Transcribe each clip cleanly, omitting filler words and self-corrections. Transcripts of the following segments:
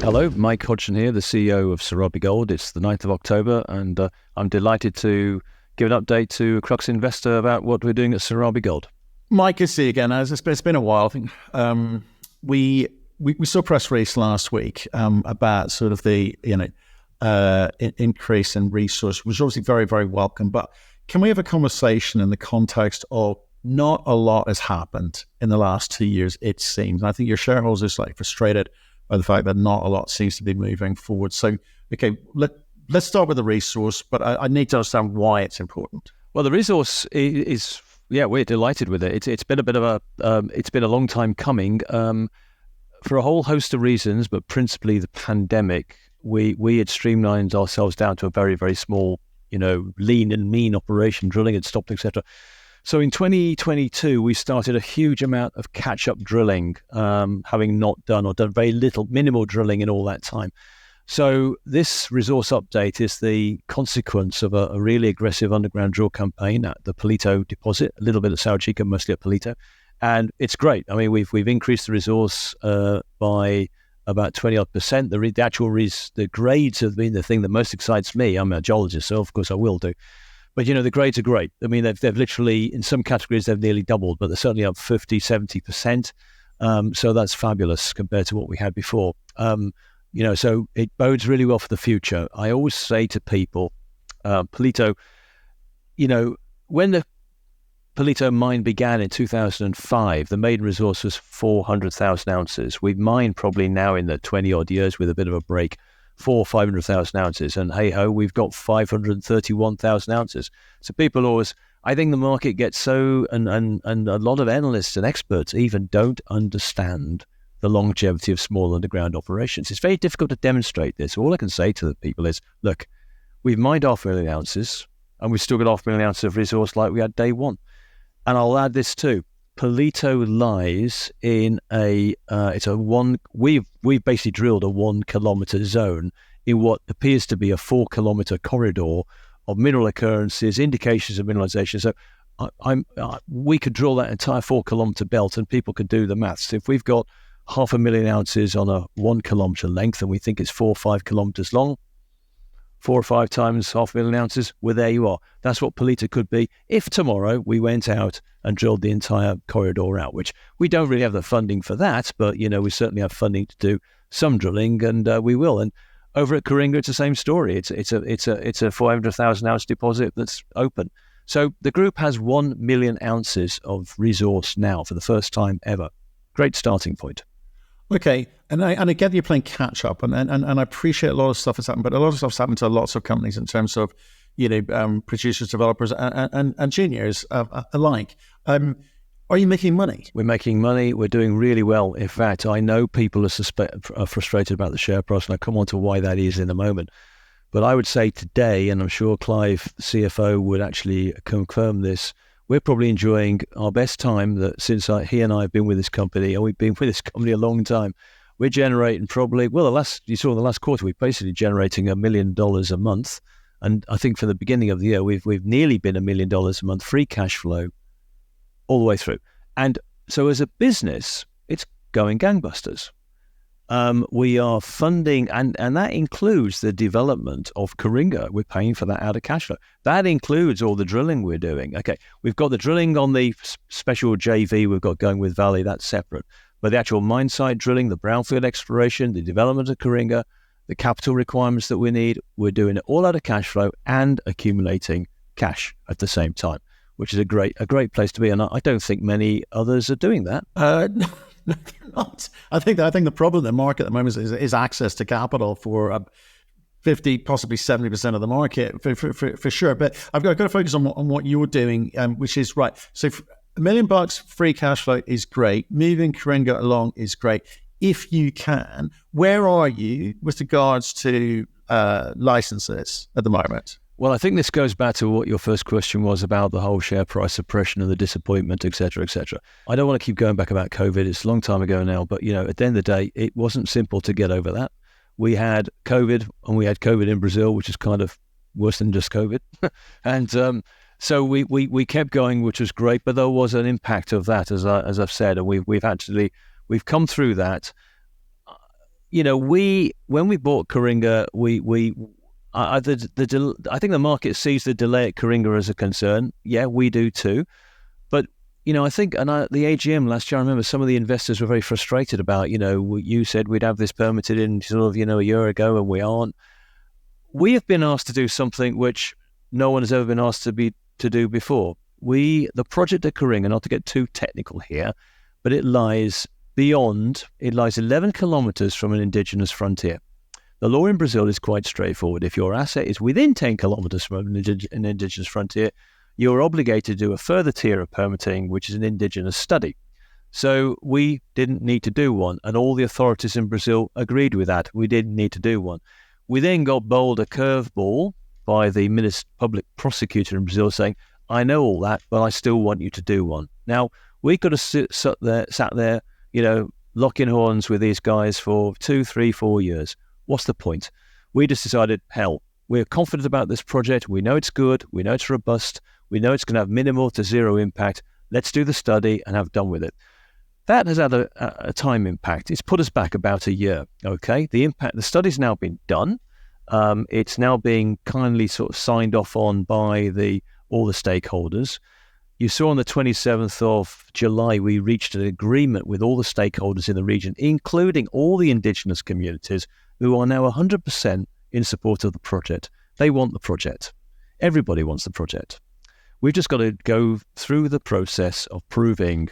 Hello, Mike Hodgson here, the CEO of Serabi Gold. It's the 9th of October, and I'm delighted to give an update to a Crux investor about what we're doing at Serabi Gold. Mike, good to see you again. It's been a while. I think we saw a press release last week about sort of the increase in resource, which was obviously very, very welcome. But can we have a conversation in the context of not a lot has happened in the last 2 years, it seems. And I think your shareholders are slightly frustrated by the fact that not a lot seems to be moving forward. So, okay, let's start with the resource, but I need to understand why it's important. Well, the resource is we're delighted with it. It's been a bit of it's been a long time coming for a whole host of reasons, but principally the pandemic. We had streamlined ourselves down to a very, very small, lean and mean operation. Drilling had stopped, etc. So in 2022, we started a huge amount of catch-up drilling, having not done or done very little, minimal drilling in all that time. So this resource update is the consequence of a really aggressive underground drill campaign at the Palito deposit, a little bit at Sarachica, mostly at Palito. And it's great. I mean, we've increased the resource by about 20-odd%. The grades have been the thing that most excites me. I'm a geologist, so of course I will do. But, the grades are great. I mean, they've literally, in some categories, they've nearly doubled, but they're certainly up 50, 70%. So that's fabulous compared to what we had before. So it bodes really well for the future. I always say to people, Palito, when the Palito mine began in 2005, the maiden resource was 400,000 ounces. We've mined probably now in the 20-odd years with a bit of a break, 400,000 or 500,000 ounces, and hey-ho, we've got 531,000 ounces. So people always, I think the market gets so, and a lot of analysts and experts even don't understand the longevity of small underground operations. It's very difficult to demonstrate this. All I can say to the people is, look, we've mined 500,000 ounces, and we've still got 500,000 ounces of resource like we had day one. And I'll add this too. Palito lies in we've basically drilled a 1 kilometer zone in what appears to be a 4 kilometer corridor of mineral occurrences, indications of mineralization. So we could drill that entire 4 kilometer belt and people could do the maths. If we've got 500,000 ounces on a 1 kilometer length and we think it's 4 or 5 kilometers long, 4 or 5 times 500,000 ounces, well, there you are. That's what Palito could be if tomorrow we went out and drilled the entire corridor out, which we don't really have the funding for that, but, we certainly have funding to do some drilling, and we will. And over at Coringa, it's the same story. It's a 400,000 ounce deposit that's open. So the group has 1 million ounces of resource now for the first time ever. Great starting point. Okay, and I get you're playing catch up, and I appreciate a lot of stuff has happened, but a lot of stuff's happened to lots of companies in terms of, producers, developers, and juniors alike. Are you making money? We're making money. We're doing really well. In fact, I know people are frustrated about the share price, and I'll come on to why that is in a moment. But I would say today, and I'm sure Clive, CFO, would actually confirm this, we're probably enjoying our best time that since he and I have been with this company, and we've been with this company a long time. We're generating probably, you saw in the last quarter, we're basically generating $1 million a month. And I think from the beginning of the year, we've nearly been $1 million a month free cash flow all the way through. And so as a business, it's going gangbusters. We are funding, and that includes the development of Coringa. We're paying for that out of cash flow. That includes all the drilling we're doing. Okay, we've got the drilling on the special JV we've got going with Valley, that's separate. But the actual mine site drilling, the brownfield exploration, the development of Coringa, the capital requirements that we need, we're doing it all out of cash flow and accumulating cash at the same time, which is a great place to be. And I don't think many others are doing that. No, they're not. I think the problem in the market at the moment is access to capital for 50, possibly 70% of the market for sure. But I've got to focus on what you're doing, which is right. So $1 million free cash flow is great. Moving Coringa along is great. If you can, where are you with regards to licenses at the moment? Well, I think this goes back to what your first question was about the whole share price suppression and the disappointment, et cetera, et cetera. I don't want to keep going back about COVID. It's a long time ago now, but at the end of the day, it wasn't simple to get over that. We had COVID, and we had COVID in Brazil, which is kind of worse than just COVID. And so we kept going, which was great, but there was an impact of that, as I've said, and we've come through that. when we bought Coringa, I think the market sees the delay at Coringa as a concern. Yeah, we do too. But I think, the AGM last year, I remember some of the investors were very frustrated about, you said we'd have this permitted in sort of, a year ago, and we aren't. We have been asked to do something which no one has ever been asked to do before. The project at Coringa, not to get too technical here, but it lies 11 kilometers from an indigenous frontier. The law in Brazil is quite straightforward. If your asset is within 10 kilometers from an indigenous frontier, you're obligated to do a further tier of permitting, which is an indigenous study. So we didn't need to do one, and all the authorities in Brazil agreed with that. We didn't need to do one. We then got bowled a curveball by the public prosecutor in Brazil saying, I know all that, but I still want you to do one. Now, we could have sat there, locking horns with these guys for 2, 3, 4 years. What's the point? We just decided, hell, we're confident about this project. We know it's good. We know it's robust. We know it's going to have minimal to zero impact. Let's do the study and have done with it. That has had a time impact. It's put us back about a year. Okay, the study's now been done. It's now being kindly sort of signed off on by all the stakeholders. You saw on the 27th of July, we reached an agreement with all the stakeholders in the region, including all the indigenous communities, who are now 100% in support of the project. They want the project. Everybody wants the project. We've just got to go through the process of proving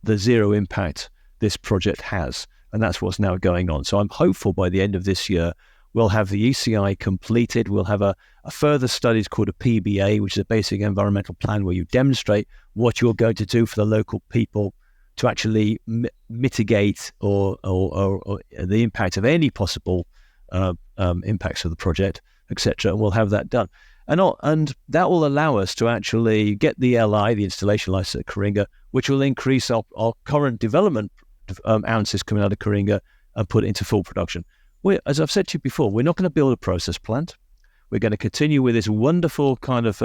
the zero impact this project has, and that's what's now going on. So I'm hopeful by the end of this year, we'll have the ECI completed. We'll have a further study called a PBA, which is a basic environmental plan, where you demonstrate what you're going to do for the local people to actually mitigate or the impact of any possible impacts of the project, etc. And we'll have that done. And that will allow us to actually get the LI, the installation license at Coringa, which will increase our current development ounces coming out of Coringa and put it into full production. As I've said to you before, we're not going to build a process plant. We're going to continue with this wonderful kind of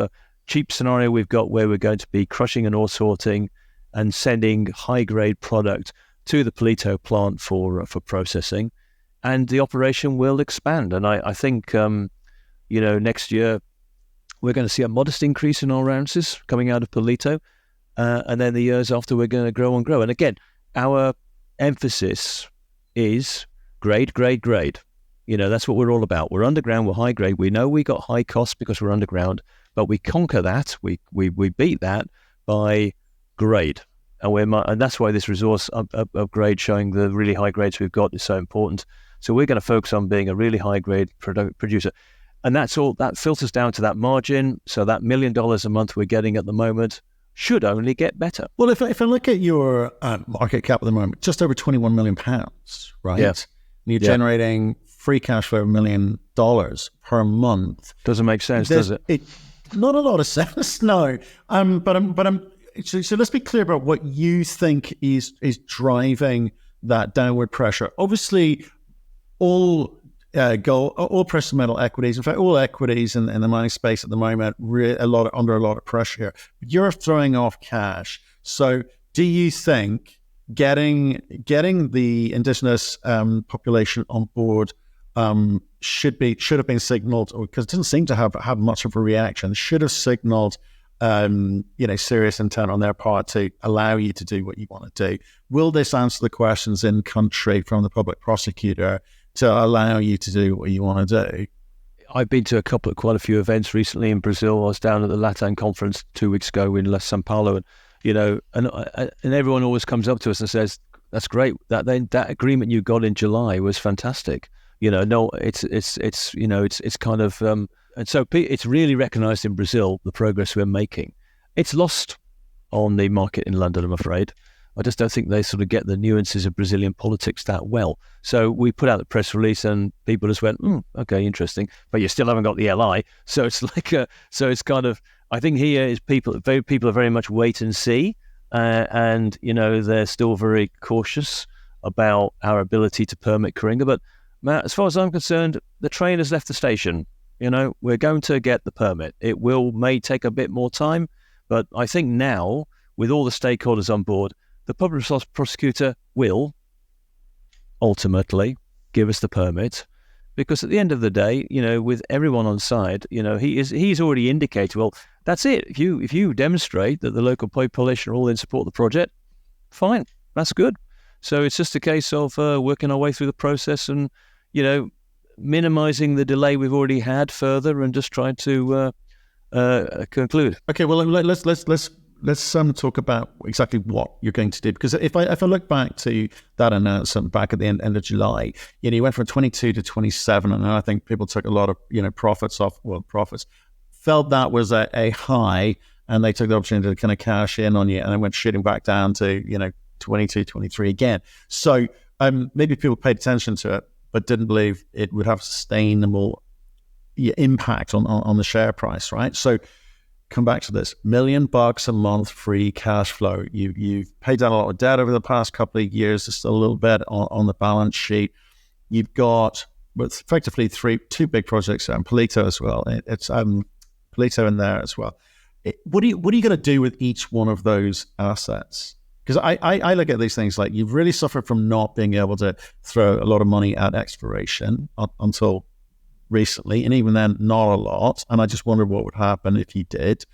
cheap scenario we've got, where we're going to be crushing and ore sorting and sending high-grade product to the Palito plant for processing, and the operation will expand. And I think next year we're going to see a modest increase in our ounces coming out of Palito, and then the years after we're going to grow and grow. And again, our emphasis is grade, grade, grade. That's what we're all about. We're underground, we're high grade. We know we got high costs because we're underground, but we conquer that. We beat that by grade. And that's why this resource upgrade showing the really high grades we've got is so important. So we're going to focus on being a really high grade producer. And that's all, that filters down to that margin. So that $1 million a month we're getting at the moment should only get better. Well, if I look at your market cap at the moment, just over £21 million, right? Yeah. And you're generating free cash flow $1 million per month. Doesn't make sense, does it? Not a lot of sense, no. So let's be clear about what you think is driving that downward pressure. Obviously, all gold, all precious metal equities, in fact, all equities in the mining space at the moment, under a lot of pressure. But you're throwing off cash. So do you think getting the indigenous population on board should have been signaled, because it doesn't seem to have much of a reaction, should have signaled serious intent on their part to allow you to do what you want to do? Will this answer the questions in country from the public prosecutor to allow you to do what you want to do? I've been to quite a few events recently in Brazil. I was down at the LATAM conference 2 weeks ago in São Paulo, and everyone always comes up to us and says, "That's great. That agreement you got in July was fantastic." It's kind of and so it's really recognised in Brazil, the progress we're making. It's lost on the market in London, I'm afraid. I just don't think they sort of get the nuances of Brazilian politics that well. So we put out the press release and people just went, okay, interesting. But you still haven't got the LI. So it's it's kind of, I think here is people are very much wait and see. And they're still very cautious about our ability to permit Coringa. But Matt, as far as I'm concerned, the train has left the station. We're going to get the permit. It may take a bit more time, but I think now, with all the stakeholders on board, the public prosecutor will ultimately give us the permit. Because at the end of the day, with everyone on side, he's already indicated, well, that's it. If you demonstrate that the local population are all in support of the project, fine, that's good. So it's just a case of working our way through the process and, minimizing the delay we've already had further and just trying to conclude. Okay, well, let's talk about exactly what you're going to do, because if I look back to that announcement back at the end of July, you went from 22 to 27, and I think people took a lot of profits, felt that was a high, and they took the opportunity to kind of cash in on you, and it went shooting back down to 22, 23 again. So maybe people paid attention to it, but didn't believe it would have sustainable impact on the share price, right? So come back to this $1 million a month free cash flow. You've paid down a lot of debt over the past couple of years. There's still a little bit on the balance sheet. You've got effectively two big projects and Palito as well. It's Palito in there as well. What are you going to do with each one of those assets? Because I look at these things like you've really suffered from not being able to throw a lot of money at exploration until recently, and even then, not a lot. And I just wondered what would happen if you did.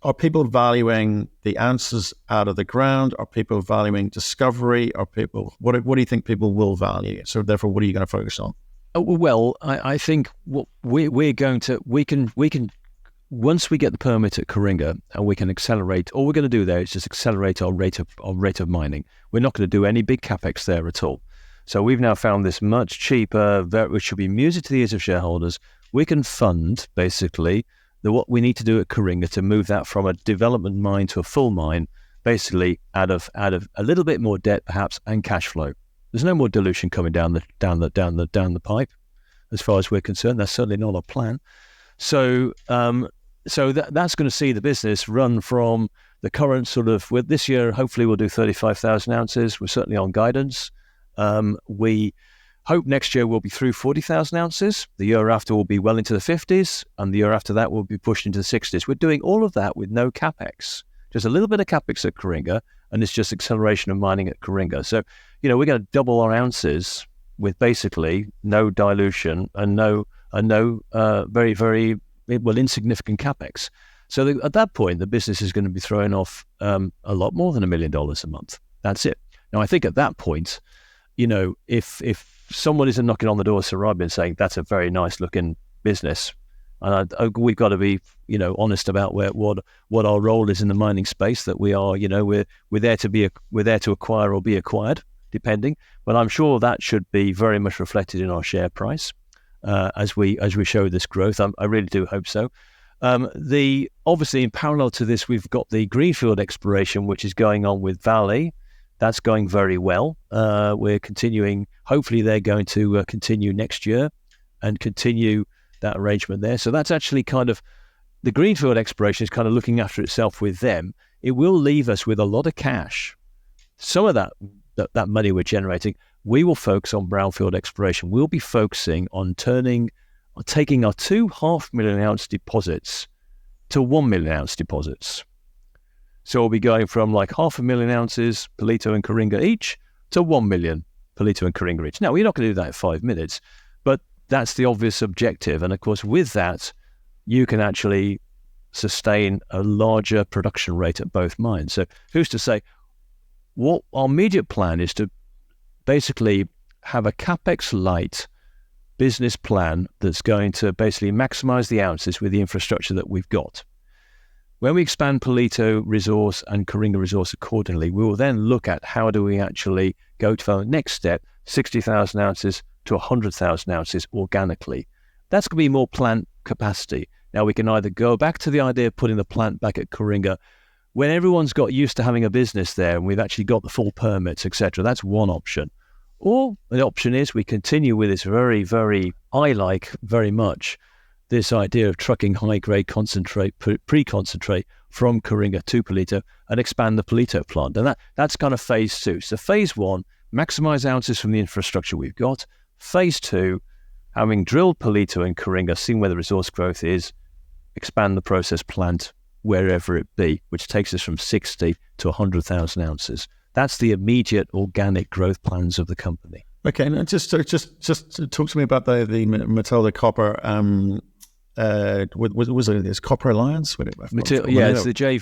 Are people valuing the ounces out of the ground? Are people valuing discovery? What do you think people will value? So therefore, what are you going to focus on? Well, I think what we can once we get the permit at Coringa and we can accelerate. All we're going to do there is just accelerate our rate of mining. We're not going to do any big capex there at all. So we've now found this much cheaper, which should be music to the ears of shareholders. We can fund basically what we need to do at Coringa to move that from a development mine to a full mine, basically out of a little bit more debt perhaps and cash flow. There's no more dilution coming down the pipe, as far as we're concerned. That's certainly not our plan. So that's going to see the business run from the current sort of. This year, hopefully, we'll do 35,000 ounces. We're certainly on guidance. We hope next year we'll be through 40,000 ounces. The year after we'll be well into the 50s, and the year after that we'll be pushed into the 60s. We're doing all of that with no capex, just a little bit of capex at Coringa, and it's just acceleration of mining at Coringa. So, we're going to double our ounces with basically no dilution and no very, very insignificant capex. So at that point, the business is going to be throwing off a lot more than $1 million a month. That's it. Now, I think at that point, if someone isn't knocking on the door of Serabi and saying that's a very nice looking business, and we've got to be honest about what our role is in the mining space, that we are we're there to acquire or be acquired, depending. But I'm sure that should be very much reflected in our share price as we show this growth. I really do hope so. Obviously in parallel to this, we've got the greenfield exploration which is going on with Valley. That's going very well. We're continuing. Hopefully, they're going to continue next year and continue that arrangement there. So that's actually kind of the greenfield exploration is kind of looking after itself with them. It will leave us with a lot of cash. Some of that money we're generating, we will focus on brownfield exploration. We'll be focusing on taking our 2 500,000 ounce deposits to 1 million ounce deposits. So we'll be going from like 500,000 ounces, Palito and Coringa each, to 1 million Palito and Coringa each. Now, we're not going to do that in 5 minutes, but that's the obvious objective. And of course, with that, you can actually sustain a larger production rate at both mines. So who's to say? What our immediate plan is to basically have a capex light business plan that's going to basically maximize the ounces with the infrastructure that we've got. When we expand Palito resource and Coringa resource accordingly, we will then look at how do we actually go to the next step, 60,000 ounces to 100,000 ounces organically. That's going to be more plant capacity. Now, we can either go back to the idea of putting the plant back at Coringa when everyone's got used to having a business there and we've actually got the full permits, etc. That's one option. Or the option is we continue with this very, very, I like very much this idea of trucking high-grade concentrate, pre-concentrate from Coringa to Palito and expand the Palito plant. And that's kind of phase 2. So phase 1, maximize ounces from the infrastructure we've got. Phase 2, having drilled Palito and Coringa, seeing where the resource growth is, expand the process plant wherever it be, which takes us from 60 to 100,000 ounces. That's the immediate organic growth plans of the company. Okay, now just talk to me about the Matilda Copper. Was it this Copper Alliance? It's the J.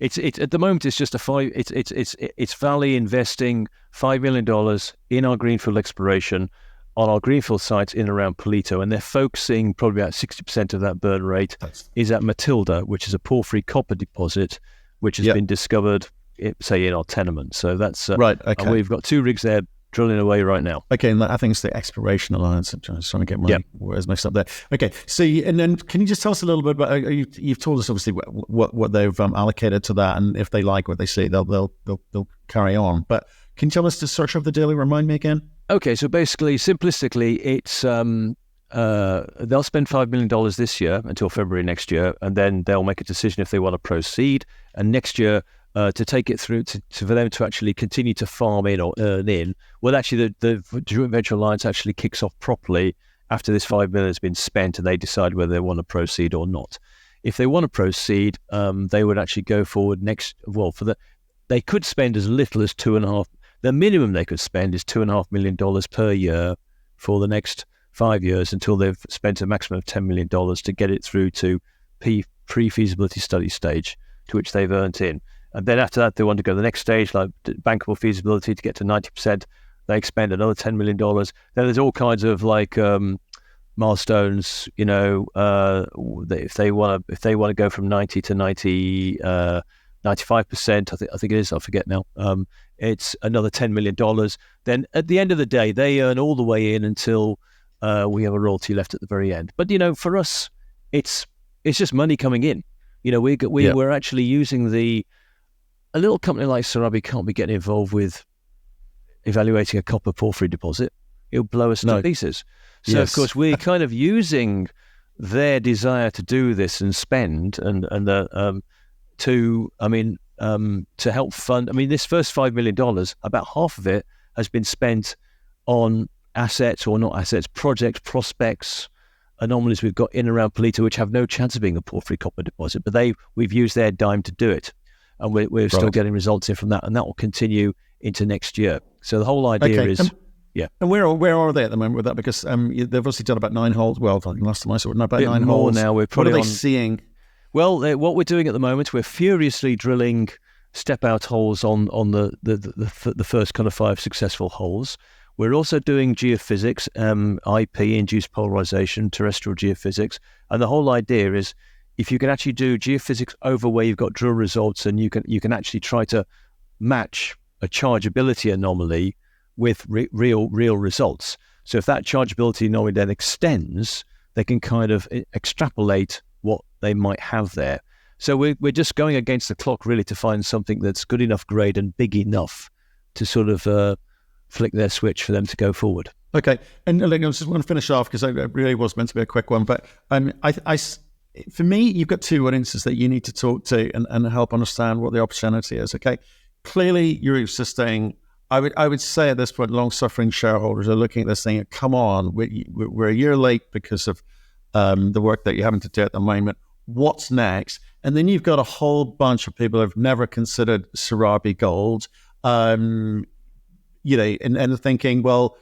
It's at the moment. It's just a five. It's Valley investing $5 million in our greenfield exploration on our greenfield sites in and around Palito, and they're focusing probably about 60% of that burn rate is at Matilda, which is a porphyry copper deposit, which has been discovered, say, in our tenement. So that's right. Okay, and we've got 2 rigs there drilling away right now. Okay, and I think it's the Exploration Alliance. I'm just trying to get my words mixed up there. Okay, so and then can you just tell us a little bit about? You've told us obviously what they've allocated to that, and if they like what they see, they'll carry on. But can you tell us the search of the daily? Remind me again. Okay, so basically, simplistically, it's they'll spend $5 million this year until February next year, and then they'll make a decision if they want to proceed. And next year, to take it through for them to actually continue to farm in or earn in. Well, actually, the joint venture alliance actually kicks off properly after this $5 million has been spent, and they decide whether they want to proceed or not. If they want to proceed, they would actually go forward they could spend as little as 2.5. The minimum they could spend is $2.5 million per year for the next 5 years until they've spent a maximum of $10 million to get it through to pre-feasibility study stage, to which they've earned in. And then after that, they want to go to the next stage, like bankable feasibility, to get to 90%. They expend another $10 million. Then there's all kinds of milestones. If they want to go from 90 to 95%, I think it is. I forget now. It's another $10 million. Then at the end of the day, they earn all the way in until we have a royalty left at the very end. But for us, it's just money coming in. We're actually using a little company like Serabi can't be getting involved with evaluating a copper porphyry deposit. It'll blow us to pieces. So of course we're kind of using their desire to do this and spend to help fund. This first $5 million, about half of it has been spent on assets or not assets, projects, prospects, anomalies we've got in and around Palito, which have no chance of being a porphyry copper deposit, but we've used their dime to do it. And we're still getting results in from that, and that will continue into next year. So the whole idea is, And where are they at the moment with that? Because they've obviously done about 9 holes. Well, I think last time I saw it, about 9 holes. Now we're probably what are they seeing? Well, what we're doing at the moment, we're furiously drilling step-out holes on the first kind of 5 successful holes. We're also doing geophysics, IP, induced polarization, terrestrial geophysics, and the whole idea is, if you can actually do geophysics over where you've got drill results, and you can actually try to match a chargeability anomaly with real results. So if that chargeability anomaly then extends, they can kind of extrapolate what they might have there. So we're just going against the clock really to find something that's good enough grade and big enough to sort of flick their switch for them to go forward. Okay, and I just want to finish off because it really was meant to be a quick one, but for me, you've got 2 audiences that you need to talk to and help understand what the opportunity is. Okay, clearly you're existing. I would say at this point, long-suffering shareholders are looking at this saying, "Come on, we're a year late because of the work that you're having to do at the moment. What's next?" And then you've got a whole bunch of people who've never considered Serabi Gold, and thinking, well,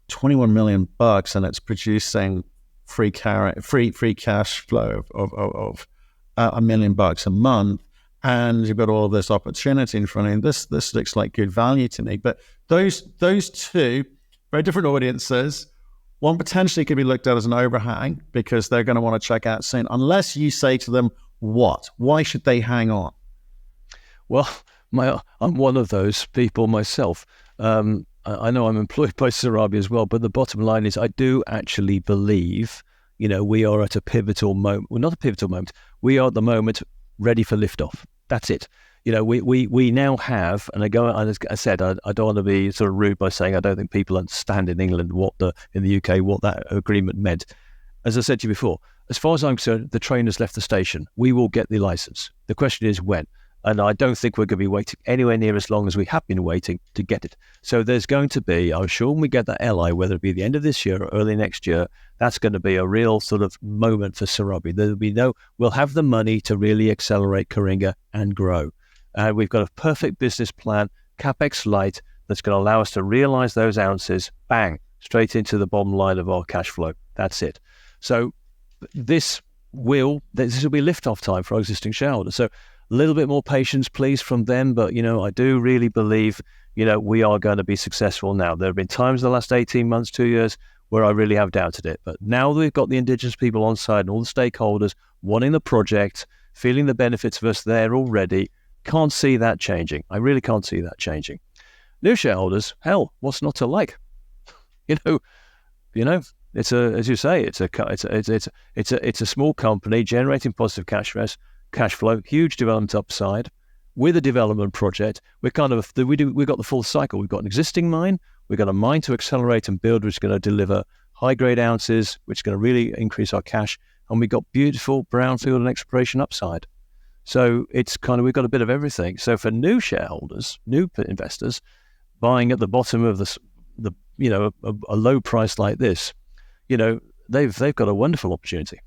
$21 million and it's producing free cash flow of $1 million a month, and you've got all of this opportunity in front of you. This looks like good value to me. But those 2 very different audiences. One potentially could be looked at as an overhang because they're going to want to check out soon, unless you say to them, why should they hang on? Well, I'm one of those people myself. I know I'm employed by Serabi as well, but the bottom line is I do actually believe, we are at a pivotal moment. Well, not a pivotal moment. We are at the moment ready for liftoff. That's it. We now have, and as I said, I don't want to be sort of rude by saying I don't think people understand in England in the UK what that agreement meant. As I said to you before, as far as I'm concerned, the train has left the station. We will get the license. The question is when. And I don't think we're going to be waiting anywhere near as long as we have been waiting to get it. So there's going to be, I'm sure when we get that LI, whether it be the end of this year or early next year, that's going to be a real sort of moment for Serabi. We'll have the money to really accelerate Coringa and grow. We've got a perfect business plan, CapEx light. that's going to allow us to realize those ounces, bang, straight into the bottom line of our cash flow. That's it. So this will be lift-off time for our existing shareholders. So a little bit more patience, please, from them. But, I do really believe, we are going to be successful now. There have been times in the last 18 months, 2 years, where I really have doubted it. But now that we've got the indigenous people on side and all the stakeholders wanting the project, feeling the benefits of us there already, can't see that changing. I really can't see that changing. New shareholders, hell, what's not to like? It's as you say, it's a small company generating positive cash flow, huge development upside. With a development project, we've got the full cycle. We've got an existing mine, we've got a mine to accelerate and build, which is going to deliver high grade ounces, which is going to really increase our cash, and we've got beautiful brownfield and exploration upside. So it's we've got a bit of everything. So for new shareholders, new investors, buying at the bottom of a low price like this, they've got a wonderful opportunity.